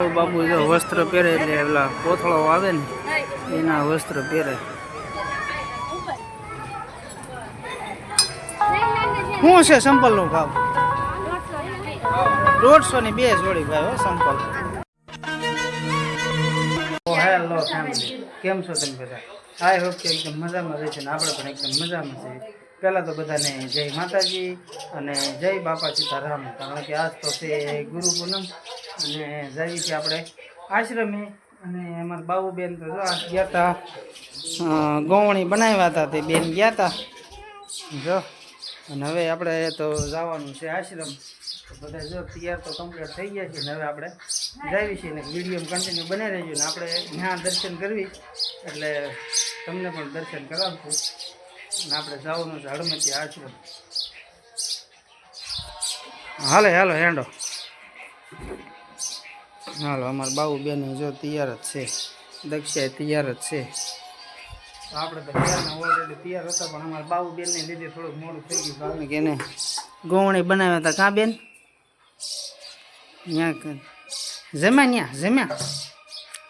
કાળુ બાબુ જો વસ્ત્ર પહેરે એટલે પેલા કોથળો આવે ને એના વસ્ત્ર પહેરે. શું છે સંપલ નો ભાવ? 150 ની 2 જોડી ભાઈ હો સંપલ. હેલો ફેમિલી, કેમ છો તમે બધા? આઈ હોપ કે એકદમ મજામાં રહે છે ને આપણે પણ એકદમ મજામાં છીએ. પહેલાં તો બધાને જય માતાજી અને જય બાપા સીતારામ. કારણ કે આજ તો છે ગુરુ પૂનમ અને જઈએ છીએ આપણે આશ્રમે. અને અમારા બાબુબેન તો જો ગયા હતા, ગોવણી બનાવ્યા હતા તે બેન ગયા હતા જો. અને હવે આપણે તો જવાનું છે આશ્રમ. તો બધા જો તૈયાર તો કમ્પ્લીટ થઈ ગયા છે ને હવે આપણે જઈએ છીએ ને વિડીયો કન્ટિન્યુ બનાવી રહીશું ને આપણે ત્યાં દર્શન કરવી એટલે તમને પણ દર્શન કરાવશું. અને આપણે જવાનું છે હળમતી આશ્રમ. હાલો હેંડો હાલો. અમારા બાબુબેન જો તૈયાર જ છે, દક્ષાએ તૈયાર જ છે. આપણે તો ત્યારના ઓલરેડી તૈયાર હતા પણ અમારા બાબુબેનને લીધે થોડુંક મોડું થઈ ગયું. કારણ કે એને ગોવણી બનાવ્યા હતા. કાં બેન? ત્યાં જમ્યા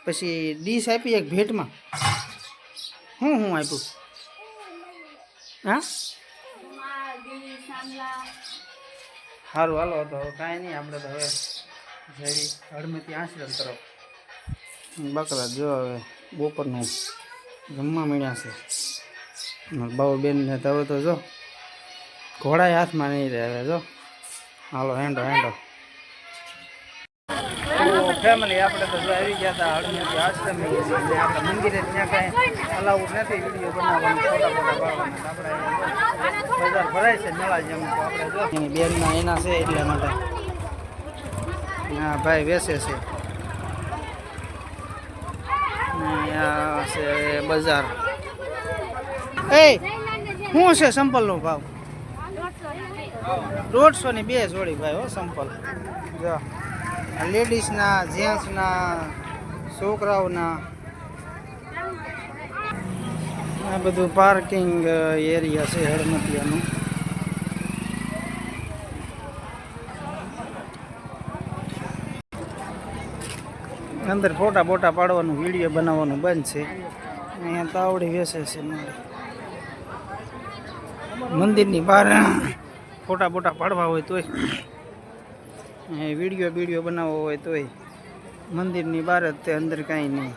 પછી ડીશ આપી એક ભેટમાં. હું આપ્યું? હા સારું હાલો. તો કાંઈ નહીં, આપણે તો હવે જઈ હળમતી આશ્રમ તરફ. બકરા જો હવે બપોરનું જમવા મળ્યા છે. બાબુબેનને તો હવે તો જો ઘોડા હાથમાં નહીં રહે હવે જો. હાલો હેંડો ફેમિલી. આપણે તો જો આવી ગયા હતા હળમતી આશ્રમ. આપણે મંદિરે ત્યાં કાંઈ અલાઉડ નથી વિડીયો બનાવવાનું, ફોટા પાડવાના. આપણે બજાર ભરાય છે મેળા જેમ. તો આપણે જો એની બેનના એના છે એટલા માટે હા ભાઈ વેચે છે. અહીંયા છે બજાર. શું છે સંપલ નો ભાવ? 150 ની 2 જોડી ભાઈ હો સંપલ. જો લેડીઝના, જેન્ટ્સના, છોકરાઓના આ બધું પાર્કિંગ એરિયા છે હળમતિયાનું. અંદર ફોટા પાડવાનું, વિડીયો બનાવવાનું બંધ છે. અહીંયા તાવડી વેચે છે. મંદિરની બહાર ફોટા પાડવા હોય તોય, વિડીયો બનાવવો હોય તોય મંદિરની બહાર જ તે, અંદર કાંઈ નહીં.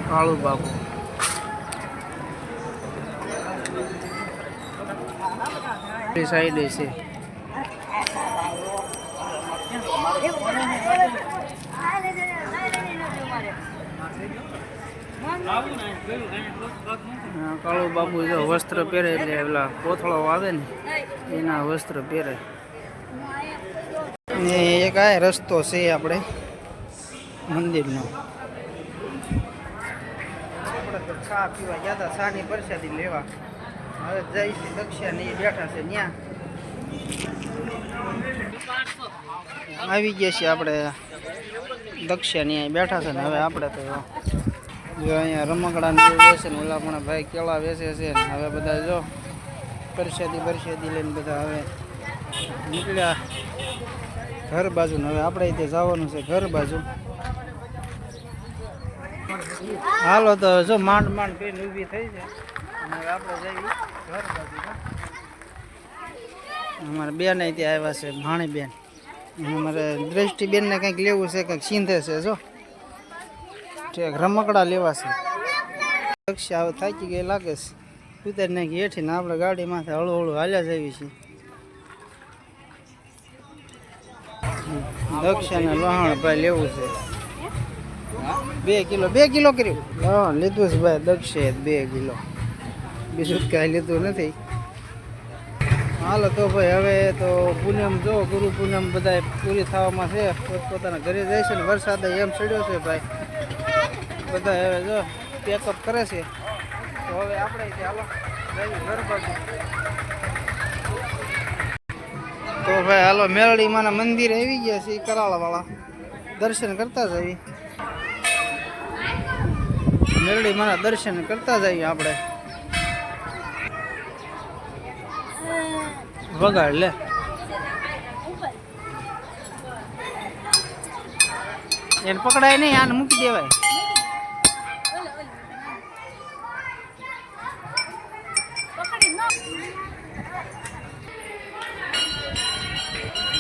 કાળુ બાબુ સાઈડ છે. કાળુ બાબુ જો વસ્ત્ર પહેરે એટલે પેલા કોથળો આવે ને એના વસ્ત્ર પહેરે. ને એક આ રસ્તો છે આપણે મંદિરનો. આપણે તો ચા પીવા ગયા હતા, ચાની પ્રસાદી લેવા. હવે જઈશું દક્ષાની બેઠા છે ત્યાં. આવી ગયા છીએ આપણે દક્ષાની બેઠા છે ને હવે આપણે તો જો અહીંયા રમકડાને વેચે ને ઓલા પણ ભાઈ કેળા વેચે છે. હવે બધા જો પ્રસાદી લઈને બધા હવે નીકળ્યા ઘર બાજુ. ને હવે આપણે તે જવાનું છે ઘર બાજુ. હાલો તો જો માંડ કરીને ઊભી થઈ છે અને હવે આપણે જઈએ ઘર બાજુ. અમારા બેન ત્યાં આવ્યા છે, ભાણી બેન. અમારે દ્રષ્ટિબેનને કંઈક લેવું છે, કંઈક સીંધે છે જો ઠીક રમકડા લેવા છે. દક્ષા હવે થાકી ગઈ લાગે છે, ઉતારી નાખી હેઠી ને આપણે ગાડીમાંથી હળવું હાલ્યા જઈએ છીએ. દક્ષાને લહાણ ભાઈ લેવું છે 2 કિલો કર્યું. હા લીધું છે ભાઈ દક્ષે 2 કિલો, બીજું કાંઈ લીધું નથી. હાલો તો ભાઈ હવે તો પૂનમ જો ગુરુ પૂનમ બધા પૂરી થવામાં છે. પોતપોતાના ઘરે જાય છે ને વરસાદ એમ ચડ્યો છે ભાઈ. બધા હવે જો પેકઅપ કરે છે. તો હવે આપણે ચાલો જઈએ ઘર બાજુ. તો ભાઈ હાલો મેલડી માના મંદિર આવી ગયા છે કરાળાવાળા. દર્શન કરતા જઈએ. મેલડી માના દર્શન કરતા જઈએ આપણે. વગાડ લે. એને પકડાય નહીં, આને મૂકી દેવાય.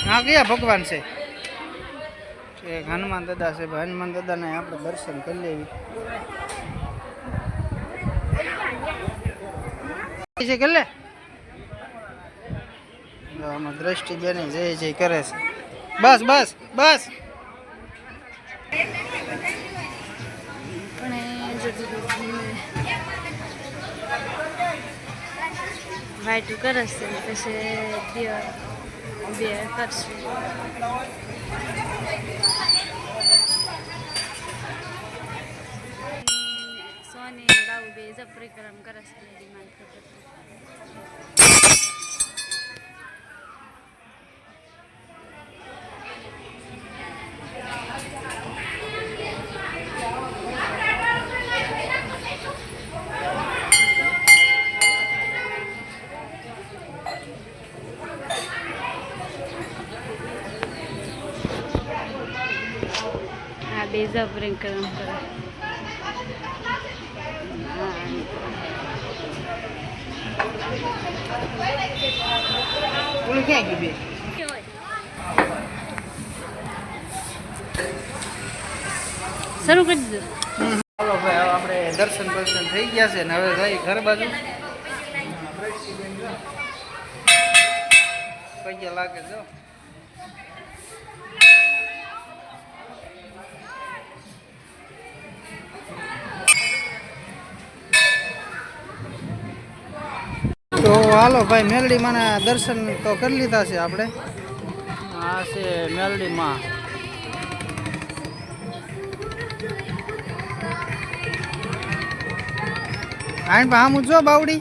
હા કયા ભગવાન છે? એક હનુમાન દાદા છે. હનુમાન દાદાને આપણે દર્શન કરી લેવી છે. કે લે આમાં દ્રષ્ટિ બેને જય જય કરે છે. બસ બસ બસ. વાઈટ કરે છે પછી બે કરશે. સોની બાબુ બે પરિક્રમ કરે છે. બેઝા પરિક્રમ કરે. ઓલું ક્યાં ગયું બે? શરૂ કરી દીધું. ચાલો ભાઈ, હવે આપણે દર્શન થઈ ગયા છે ને હવે જઈ ઘર બાજુ. પૈયા લાગે જો. તો હાલો ભાઈ, મેલડી માના દર્શન તો કરી લીધા છે આપણે. આ છે મેલડી માં. આણ આમ જો બાવડી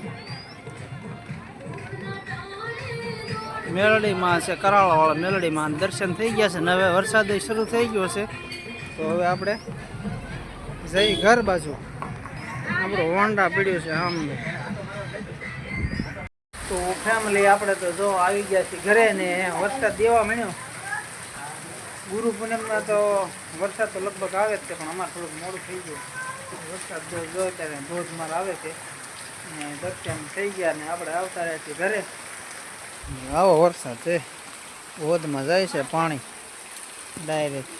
મેલડી માં છે, કરાળા વાળા મેલડી માં દર્શન થઈ ગયા છે ને હવે વરસાદ શરૂ થઈ ગયો છે. તો હવે આપણે જઈ ઘર બાજુ. આપણો હોન્ડા પીડ્યું છે આમ. તો ફેમિલી આપણે તો જો આવી ગયા છીએ ઘરે ને વરસાદ દેવા માંડ્યો. ગુરુ પૂનમમાં તો વરસાદ તો લગભગ આવે જ છે પણ અમારે થોડુંક મોડું થઈ ગયું. વરસાદ જો ત્યારે ધોધમાર આવે છે ને દર્શન થઈ ગયા ને આપણે આવતા રહ્યા છીએ ઘરે. આવો વરસાદ છે, ધોધમાં જાય છે પાણી ડાયરેક્ટ.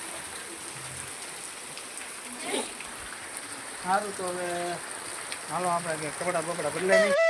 સારું તો હવે હાલો આપણે કપડાં બપડા બદલાઈ નહીં.